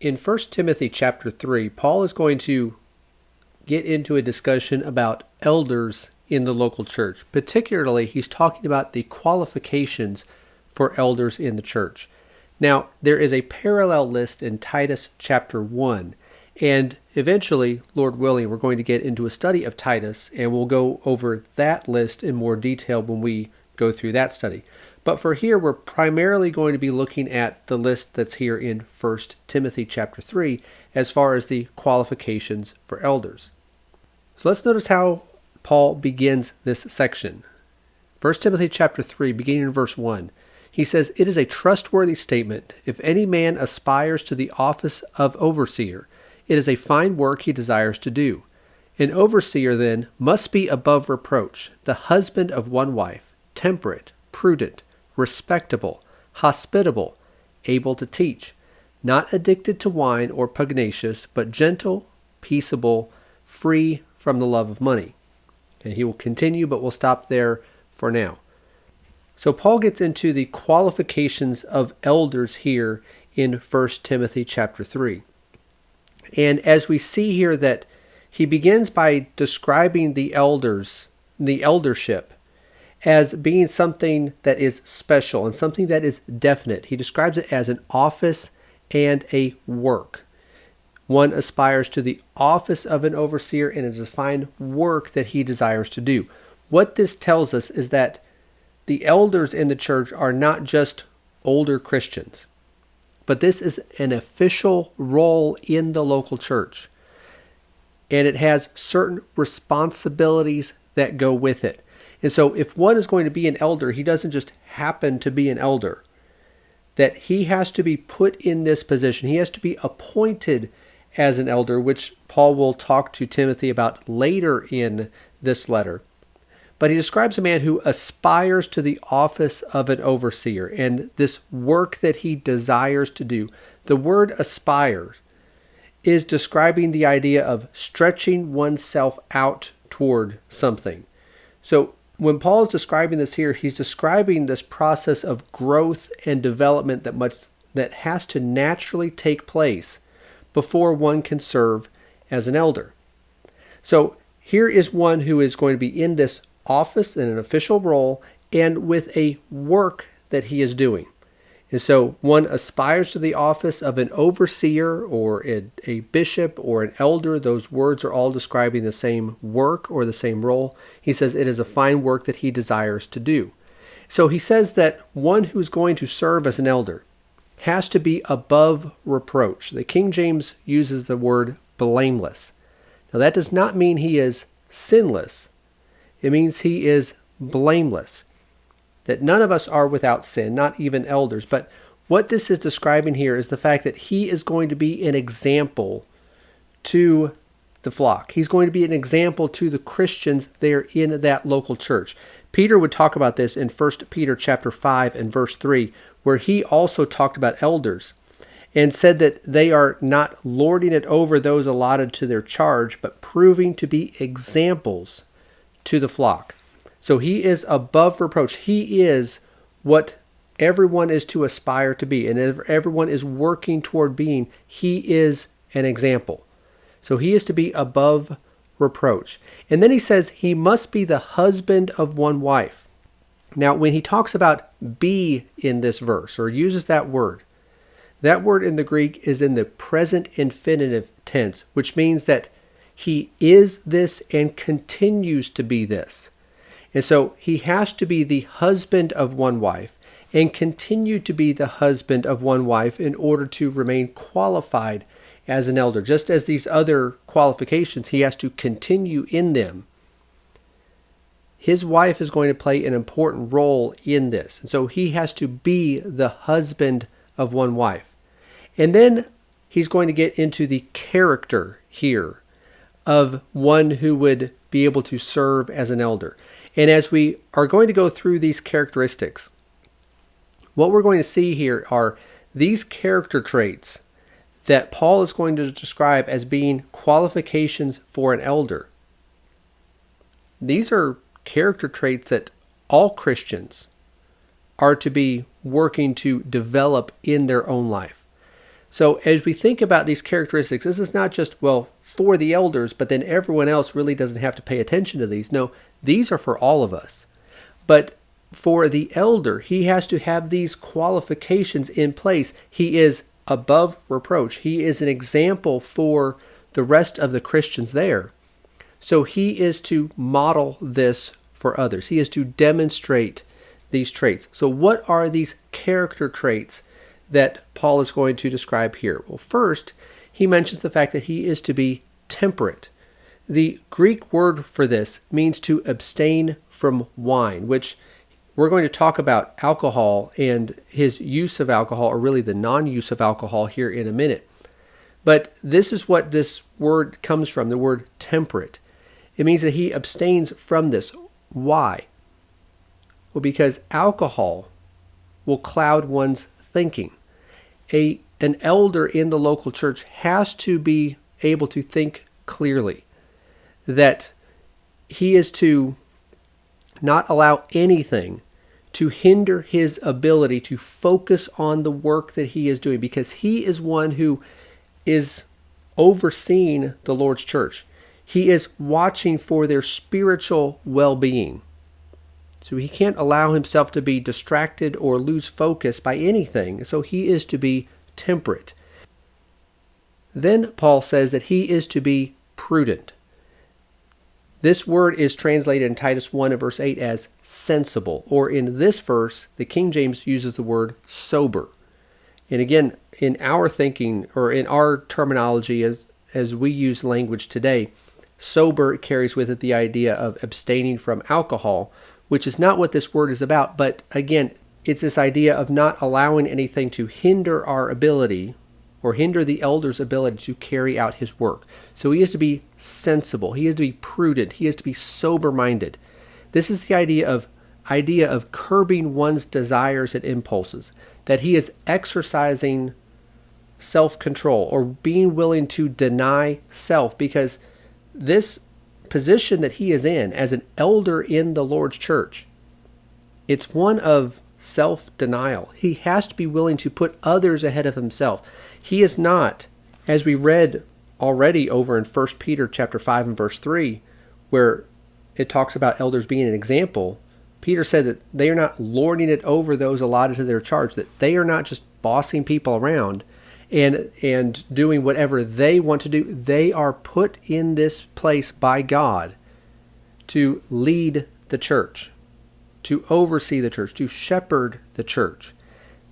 In 1 Timothy chapter 3, Paul is going to get into a discussion about elders in the local church. Particularly, he's talking about the qualifications for elders in the church. Now, there is a parallel list in Titus chapter 1, and eventually, Lord willing, we're going to get into a study of Titus, and we'll go over that list in more detail when we go through that study. But for here, we're primarily going to be looking at the list that's here in 1 Timothy chapter 3 as far as the qualifications for elders. So let's notice how Paul begins this section. 1 Timothy chapter 3, beginning in verse 1, he says, "It is a trustworthy statement. If any man aspires to the office of overseer, it is a fine work he desires to do. An overseer, then, must be above reproach, the husband of one wife, temperate, prudent, respectable, hospitable, able to teach, not addicted to wine or pugnacious, but gentle, peaceable, free from the love of money." And he will continue, but we'll stop there for now. So Paul gets into the qualifications of elders here in 1 Timothy chapter 3. And as we see here that he begins by describing the elders, the eldership, as being something that is special and something that is definite. He describes it as an office and a work. One aspires to the office of an overseer, and it is a fine work that he desires to do. What this tells us is that the elders in the church are not just older Christians, but this is an official role in the local church. And it has certain responsibilities that go with it. And so if one is going to be an elder, he doesn't just happen to be an elder. That he has to be put in this position. He has to be appointed as an elder, which Paul will talk to Timothy about later in this letter. But he describes a man who aspires to the office of an overseer and this work that he desires to do. The word aspire is describing the idea of stretching oneself out toward something. So when Paul is describing this here, he's describing this process of growth and development that has to naturally take place before one can serve as an elder. So here is one who is going to be in this office in an official role and with a work that he is doing. And so one aspires to the office of an overseer or a bishop or an elder. Those words are all describing the same work or the same role. He says it is a fine work that he desires to do. So he says that one who's going to serve as an elder has to be above reproach. The King James uses the word blameless. Now that does not mean he is sinless. It means he is blameless. That none of us are without sin, not even elders. But what this is describing here is the fact that he is going to be an example to the flock. He's going to be an example to the Christians there in that local church. Peter would talk about this in 1 Peter chapter 5 and verse 3, where he also talked about elders and said that they are not lording it over those allotted to their charge, but proving to be examples to the flock. So he is above reproach. He is what everyone is to aspire to be. And if everyone is working toward being, he is an example. So he is to be above reproach. And then he says he must be the husband of one wife. Now, when he talks about be in this verse, or uses that word in the Greek is in the present infinitive tense, which means that he is this and continues to be this. And so he has to be the husband of one wife and continue to be the husband of one wife in order to remain qualified as an elder. Just as these other qualifications, he has to continue in them. His wife is going to play an important role in this. And so he has to be the husband of one wife. And then he's going to get into the character here of one who would be able to serve as an elder. And as we are going to go through these characteristics, what we're going to see here are these character traits that Paul is going to describe as being qualifications for an elder. These are character traits that all Christians are to be working to develop in their own life. So as we think about these characteristics, this is not just, well, for the elders, but then everyone else really doesn't have to pay attention to these. No, these are for all of us. But for the elder, he has to have these qualifications in place. He is above reproach. He is an example for the rest of the Christians there. So he is to model this for others. He is to demonstrate these traits. So what are these character traits that Paul is going to describe here? Well, first, he mentions the fact that he is to be temperate. The Greek word for this means to abstain from wine, which we're going to talk about alcohol and his use of alcohol, or really the non-use of alcohol, here in a minute. But this is what this word comes from, the word temperate. It means that he abstains from this. Why? Well, because alcohol will cloud one's thinking. An elder in the local church has to be able to think clearly, that he is to not allow anything to hinder his ability to focus on the work that he is doing, because he is one who is overseeing the Lord's church. He is watching for their spiritual well-being. So he can't allow himself to be distracted or lose focus by anything. So he is to be temperate. Then Paul says that he is to be prudent. This word is translated in Titus 1 and verse 8 as sensible, or in this verse, the King James uses the word sober. And again, in our thinking, or in our terminology as we use language today, sober carries with it the idea of abstaining from alcohol, which is not what this word is about. But again, it's this idea of not allowing anything to hinder our ability or hinder the elder's ability to carry out his work. So he is to be sensible. He is to be prudent. He is to be sober-minded. This is the idea of curbing one's desires and impulses, that he is exercising self-control or being willing to deny self, because this position that he is in as an elder in the Lord's church, it's one of self-denial. He has to be willing to put others ahead of himself. He is not, as we read already over in 1 Peter chapter 5 and verse 3, where it talks about elders being an example. Peter said that they are not lording it over those allotted to their charge, that they are not just bossing people around and doing whatever they want to do. They are put in this place by God to lead the church, to oversee the church, to shepherd the church.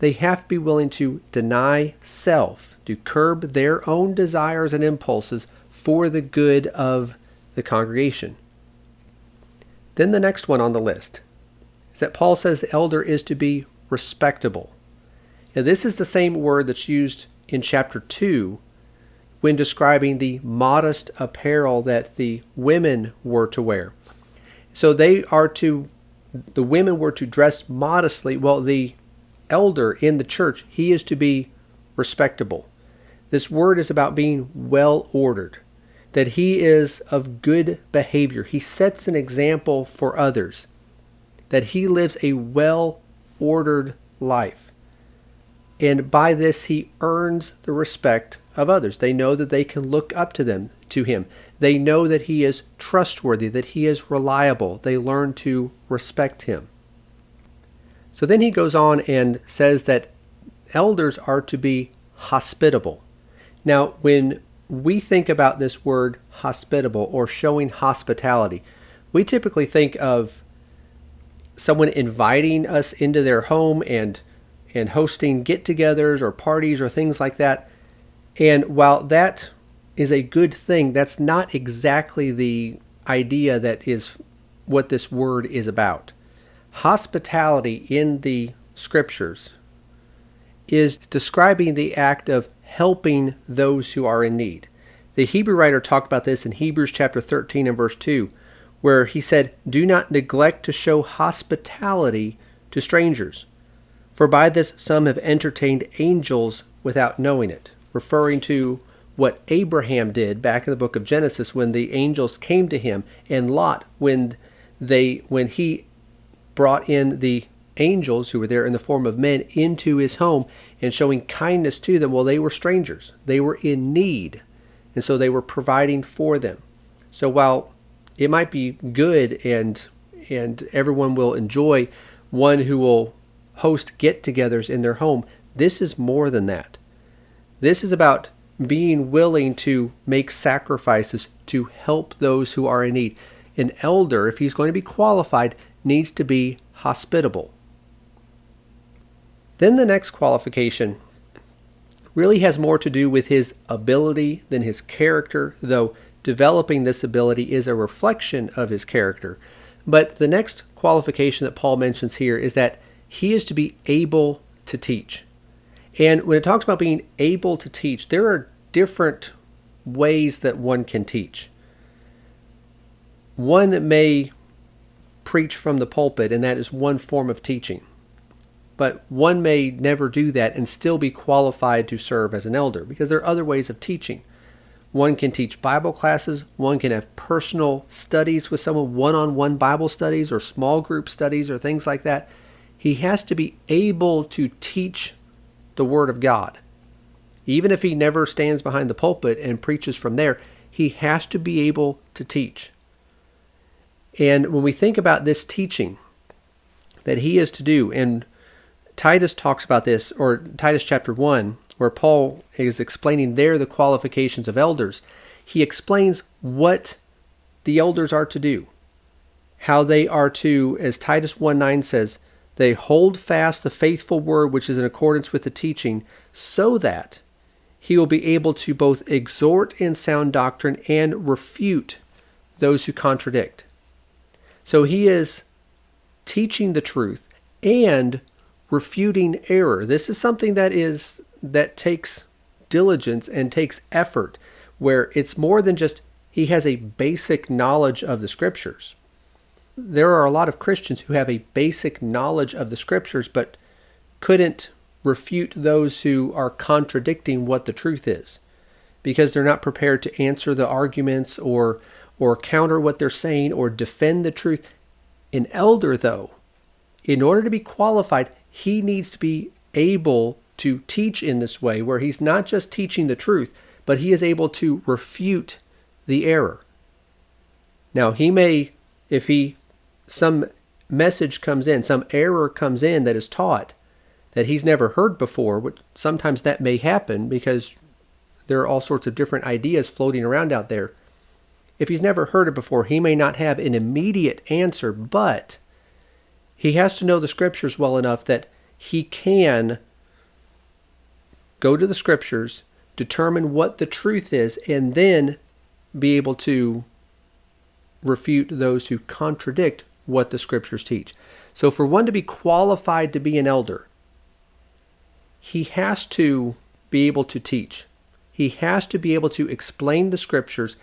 They have to be willing to deny self, to curb their own desires and impulses for the good of the congregation. Then the next one on the list is that Paul says the elder is to be respectable. Now, this is the same word that's used in chapter 2 when describing the modest apparel that the women were to wear. So the women were to dress modestly. Well, the elder in the church, he is to be respectable. This word is about being well ordered, that he is of good behavior. He sets an example for others, that he lives a well ordered life. And by this, he earns the respect of others. They know that they can look up to him. They know that he is trustworthy, that he is reliable. They learn to respect him. So then he goes on and says that elders are to be hospitable. Now, when we think about this word hospitable or showing hospitality, we typically think of someone inviting us into their home and hosting get-togethers or parties or things like that. And while that is a good thing, that's not exactly the idea that is what this word is about. Hospitality in the scriptures is describing the act of helping those who are in need. The Hebrew writer talked about this in Hebrews chapter 13 and verse 2, where he said, "Do not neglect to show hospitality to strangers, for by this some have entertained angels without knowing it," referring to what Abraham did back in the book of Genesis when the angels came to him, and Lot when he brought in the angels who were there in the form of men into his home and showing kindness to them. Well, they were strangers. They were in need. And so they were providing for them. So while it might be good and everyone will enjoy one who will host get-togethers in their home, this is more than that. This is about being willing to make sacrifices to help those who are in need. An elder, if he's going to be qualified, needs to be hospitable. Then the next qualification really has more to do with his ability than his character, though developing this ability is a reflection of his character. But the next qualification that Paul mentions here is that he is to be able to teach. And when it talks about being able to teach, there are different ways that one can teach. One may preach from the pulpit, and that is one form of teaching. But one may never do that and still be qualified to serve as an elder, because there are other ways of teaching. One can teach Bible classes. One can have personal studies with someone, one-on-one Bible studies or small group studies or things like that. He has to be able to teach the Word of God. Even if he never stands behind the pulpit and preaches from there, he has to be able to teach. And when we think about this teaching that he is to do, and Titus talks about this, or Titus chapter 1, where Paul is explaining there the qualifications of elders, he explains what the elders are to do. How they are to, as Titus 1:9 says, they hold fast the faithful word which is in accordance with the teaching, so that he will be able to both exhort in sound doctrine and refute those who contradict. So he is teaching the truth and refuting error. This is something that takes diligence and takes effort, where it's more than just he has a basic knowledge of the Scriptures. There are a lot of Christians who have a basic knowledge of the Scriptures, but couldn't refute those who are contradicting what the truth is, because they're not prepared to answer the arguments or counter what they're saying or defend the truth. An elder, though, in order to be qualified, he needs to be able to teach in this way, where he's not just teaching the truth, but he is able to refute the error. Now, he may, if some message comes in, some error comes in that is taught that he's never heard before, which sometimes that may happen because there are all sorts of different ideas floating around out there. If he's never heard it before, he may not have an immediate answer, but he has to know the Scriptures well enough that he can go to the Scriptures, determine what the truth is, and then be able to refute those who contradict what the Scriptures teach. So for one to be qualified to be an elder, he has to be able to teach. He has to be able to explain the Scriptures,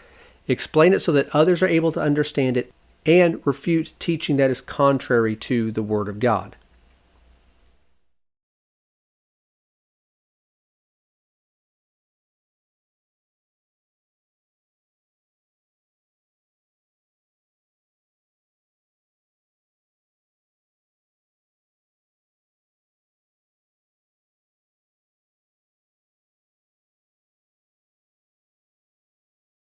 explain it so that others are able to understand it, and refute teaching that is contrary to the Word of God.